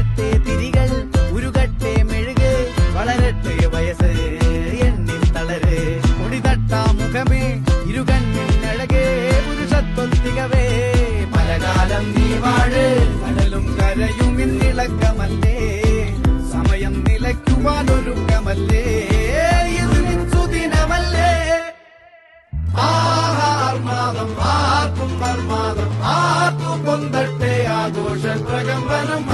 തെളിയട്ടെ തിരികൾ, ഉരുകട്ടെ മെഴുക്, വളരട്ടെ വയസ്സ് എണ്ണിൽ തളര്. മുടിതട്ടാ മുഖമേ ഇരുകണ്ണിനഴകേ, പുരുഷത്വത്തികവേ പലകാലം നീ വാഴ്. കടലും കരയും ഇന്നിളക്കമല്ലേ, സമയം നിലയ്ക്കുവാനൊരുക്കമല്ലേ, ഇത് നിൻസുദിനമല്ലേ. ആർമാദം ആർക്കും മർമാദം, ആർക്കും പൊന്തട്ടെ ആഘോഷ പ്രകമ്പനം.